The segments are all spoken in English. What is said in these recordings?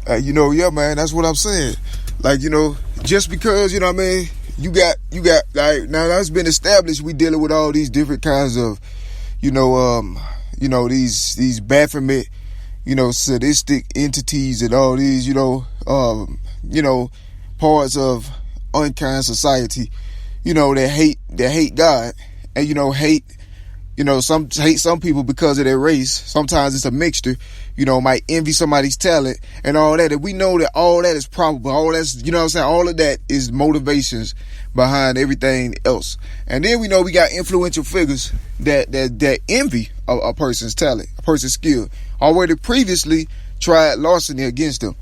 Yeah, man, that's what I'm saying. Like, just because, what I mean, you got, like, now that's been established, we dealing with all these different kinds of, these Baphomet, sadistic entities and all these, parts of unkind society, that hate God and, hate some people because of their race. Sometimes it's a mixture, might envy somebody's talent and all that. And we know that all that is probable. All that's, all of that is motivations behind everything else. And then we know we got influential figures that envy a person's talent, a person's skill. Already previously tried larceny against them,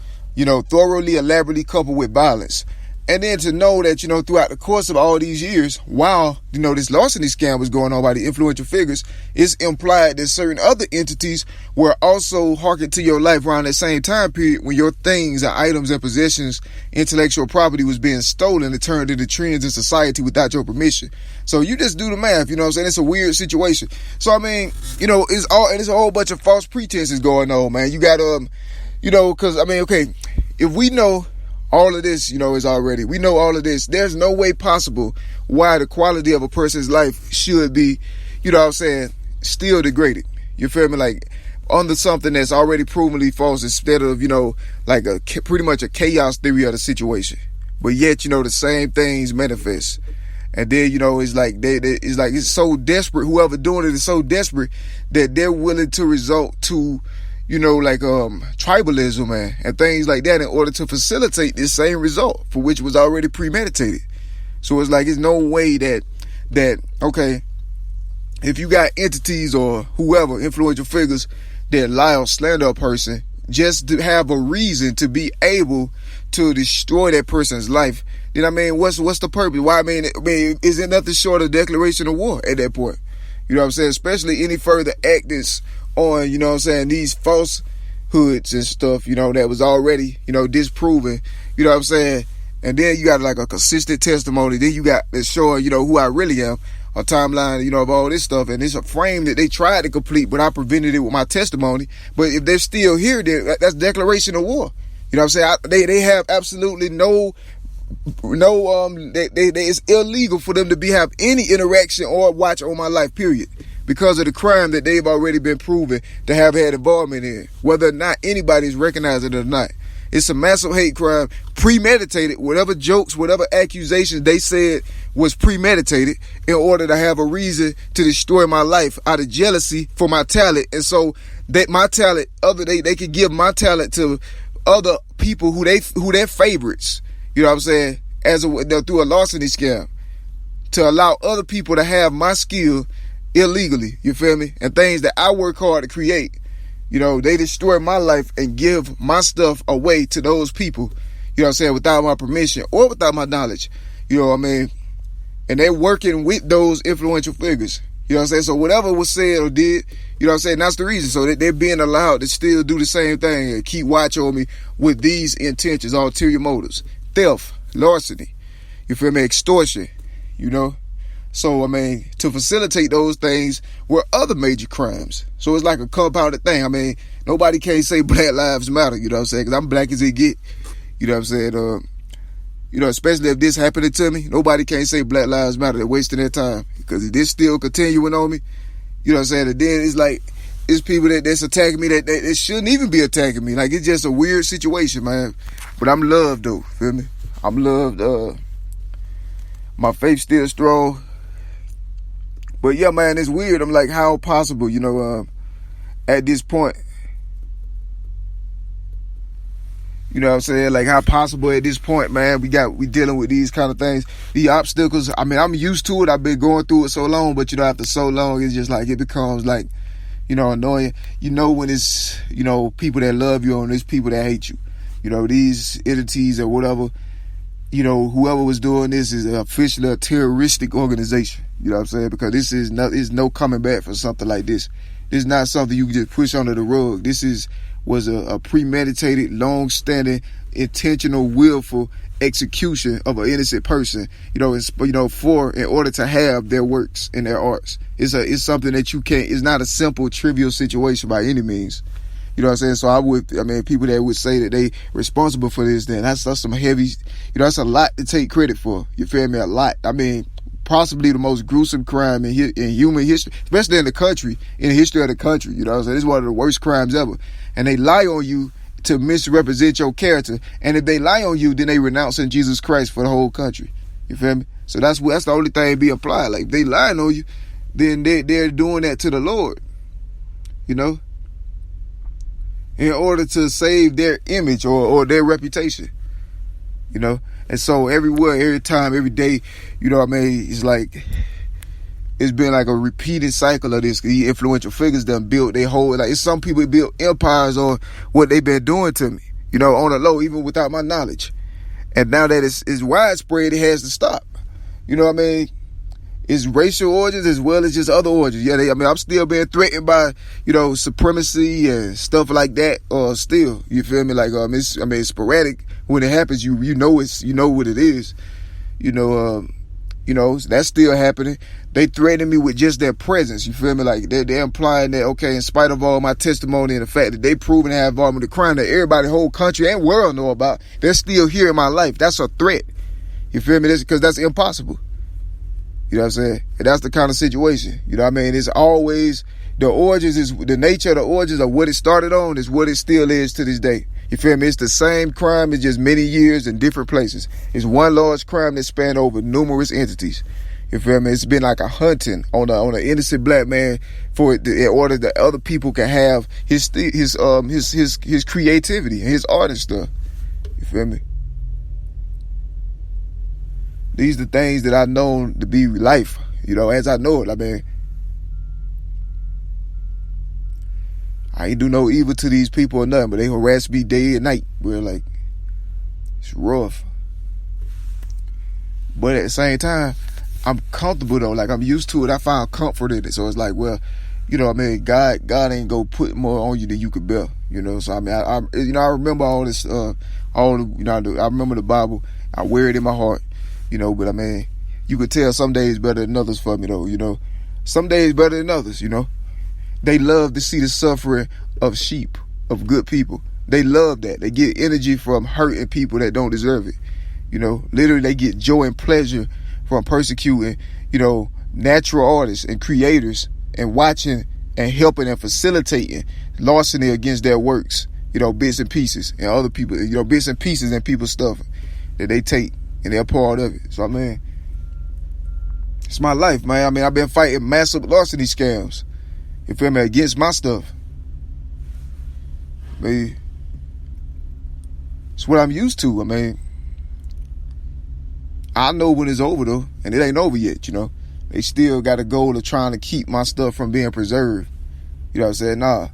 thoroughly, elaborately coupled with violence. And then to know that, throughout the course of all these years, while, this larceny scam was going on by the influential figures, it's implied that certain other entities were also harking to your life around that same time period when your things and items and possessions, intellectual property was being stolen and turned into trends in society without your permission. So you just do the math, It's a weird situation. So, I mean, it's a whole bunch of false pretenses going on, man. You got, because, okay, if we know all of this, we know all of this. There's no way possible why the quality of a person's life should be, still degraded. You feel me? Like, under something that's already provenly false instead of, pretty much a chaos theory of the situation. But yet, the same things manifest. And then, it's like, it's so desperate. Whoever doing it is so desperate that they're willing to resort to, tribalism, man, and things like that in order to facilitate this same result for which was already premeditated. So it's like, it's no way that, okay, if you got entities or whoever, influential figures that lie or slander a person just to have a reason to be able to destroy that person's life, then, what's the purpose? Why, is it nothing short of declaration of war at that point? You know what I'm saying? Especially any further actors on, these falsehoods and stuff, that was already, disproven, and then you got like a consistent testimony, then you got to show, who I really am, a timeline, of all this stuff, and it's a frame that they tried to complete, but I prevented it with my testimony. But if they're still here, then that's declaration of war. They have absolutely it's illegal for them to have any interaction or watch on my life, period, because of the crime that they've already been proven to have had involvement in, whether or not anybody's recognizing it or not. It's a massive hate crime, premeditated, whatever jokes, whatever accusations they said was premeditated in order to have a reason to destroy my life out of jealousy for my talent. And so that my talent, they could give my talent to other people who their favorites, through a larceny scam, to allow other people to have my skill illegally, you feel me? And things that I work hard to create, they destroy my life and give my stuff away to those people, without my permission or without my knowledge, and they're working with those influential figures, so whatever was said or did, that's the reason. So they're being allowed to still do the same thing and keep watch on me with these intentions, ulterior motives, theft, larceny, you feel me, extortion, So, to facilitate those things were other major crimes. So it's like a compounded thing. Nobody can say Black Lives Matter, because I'm black as it get, especially if this happening to me, nobody can say Black Lives Matter. They're wasting their time, because if this still continuing on me, and then it's like, it's people that's attacking me that shouldn't even be attacking me. Like, it's just a weird situation, man. But I'm loved, though, feel me? I'm loved. My faith still strong. But yeah, man, it's weird. I'm like, how possible, at this point, like, how possible at this point, man, we dealing with these kind of things, the obstacles. I'm used to it. I've been going through it so long, but after so long, it's just like, it becomes like, annoying. When it's, people that love you and there's people that hate you, these entities or whatever, whoever was doing this is officially a terroristic organization. Because this is no coming back for something like this. This is not something you can just push under the rug. This was a premeditated, long-standing, intentional, willful execution of an innocent person. In order to have their works and their arts. It's something that you can't. It's not a simple, trivial situation by any means. You know what I'm saying? So people that would say that they responsible for this, then that's some heavy, that's a lot to take credit for. You feel me? A lot. I mean, possibly the most gruesome crime in human history, especially in the history of the country. You know what I'm saying? It's one of the worst crimes ever. And they lie on you to misrepresent your character. And if they lie on you, then they renounce in Jesus Christ for the whole country. You feel me? So that's the only thing be applied. Like, if they lying on you, then they're doing that to the Lord. You know? In order to save their image or their reputation. You know? And so everywhere, every time, every day, you know what I mean? It's like, it's been like a repeated cycle of this. These influential figures done built their whole, like, it's some people built empires on what they've been doing to me, you know, on the low, even without my knowledge. And now that it's widespread, it has to stop. You know what I mean? It's racial origins as well as just other origins. Yeah, I'm still being threatened by, supremacy and stuff like that. Still, you feel me? Like, it's sporadic. When it happens, you know what it is. That's still happening. They threaten me with just their presence. You feel me? Like, they're implying that, okay, in spite of all my testimony and the fact that they proven to have involvement in the crime that everybody, whole country and world know about, they're still here in my life. That's a threat. You feel me? Because that's impossible. You know what I'm saying? And that's the kind of situation. You know what I mean? It's always, the nature of the origins of what it started on is what it still is to this day. You feel me? It's the same crime, it's just many years in different places. It's one large crime that spanned over numerous entities. You feel me? It's been like a hunting on an innocent black man in order that other people can have his creativity and his art and stuff. You feel me? These are the things that I know to be life, as I know it. I mean, I ain't do no evil to these people or nothing, but they harass me day and night. We're like, it's rough. But at the same time, I'm comfortable though. Like, I'm used to it. I find comfort in it. So it's like, well, God ain't gonna put more on you than you could bear. So I mean, I remember all this, I remember the Bible. I wear it in my heart. But I mean, you could tell some days better than others for me though, Some days better than others, They love to see the suffering of sheep, of good people. They love that. They get energy from hurting people that don't deserve it. Literally they get joy and pleasure from persecuting, natural artists and creators and watching and helping and facilitating larceny against their works, bits and pieces and other people, bits and pieces and people's stuff that they take. And they're part of it. So, I mean, it's my life, man. I mean, I've been fighting massive larceny scams. You feel me? Against my stuff. I mean, it's what I'm used to. I mean, I know when it's over, though. And it ain't over yet, They still got a goal of trying to keep my stuff from being preserved. You know what I'm saying? Nah.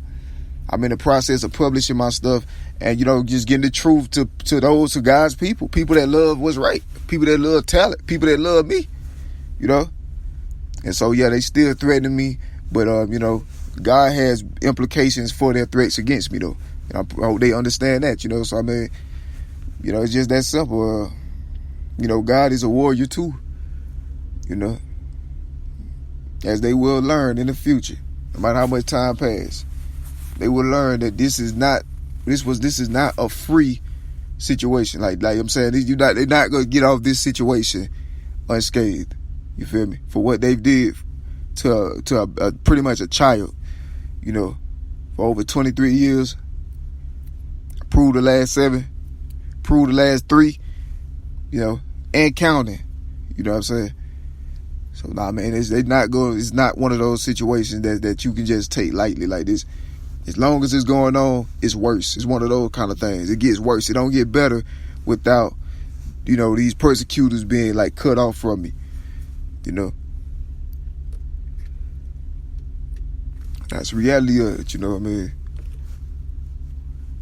I'm in the process of publishing my stuff and, just getting the truth to those, to God's people that love what's right, people that love talent, people that love me, And so, yeah, they still threatening me, but, God has implications for their threats against me, though. And I hope they understand that, So, I mean, it's just that simple. God is a warrior, too, as they will learn in the future, no matter how much time passes. They will learn that this is not a free situation. Like I'm saying, they're not gonna get off this situation unscathed. You feel me? For what they've did to a pretty much a child. For over 23 years. Proved the last 7. Proved the last 3. And counting. You know what I'm saying? So man, it's not one of those situations that you can just take lightly like this. As long as it's going on, it's worse. It's one of those kind of things. It gets worse. It don't get better without, these persecutors being like cut off from me. That's reality of it, what I mean?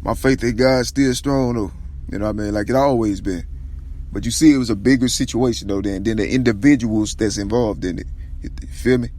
My faith in God's still strong though. What I mean? Like it always been. But you see, it was a bigger situation though than the individuals that's involved in it. You feel me?